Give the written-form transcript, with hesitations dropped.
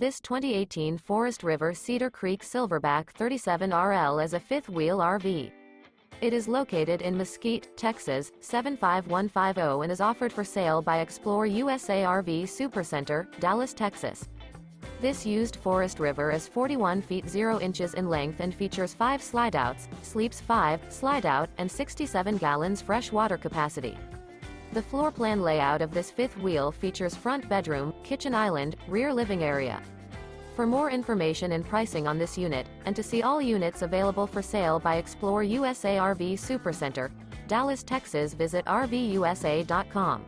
This 2018 Forest River Cedar Creek Silverback 37RL is a fifth-wheel RV. It is located in Mesquite, Texas, 75150 and is offered for sale by ExploreUSA RV Supercenter, Dallas, Texas. This used Forest River is 41 feet 0 inches in length and features 5 slideouts, sleeps 5, slideout, and 67 gallons fresh water capacity. The floor plan layout of this fifth wheel features front bedroom, kitchen island, rear living area. For more information and pricing on this unit, and to see all units available for sale by ExploreUSA RV Supercenter, Dallas, Texas, visit RVUSA.com.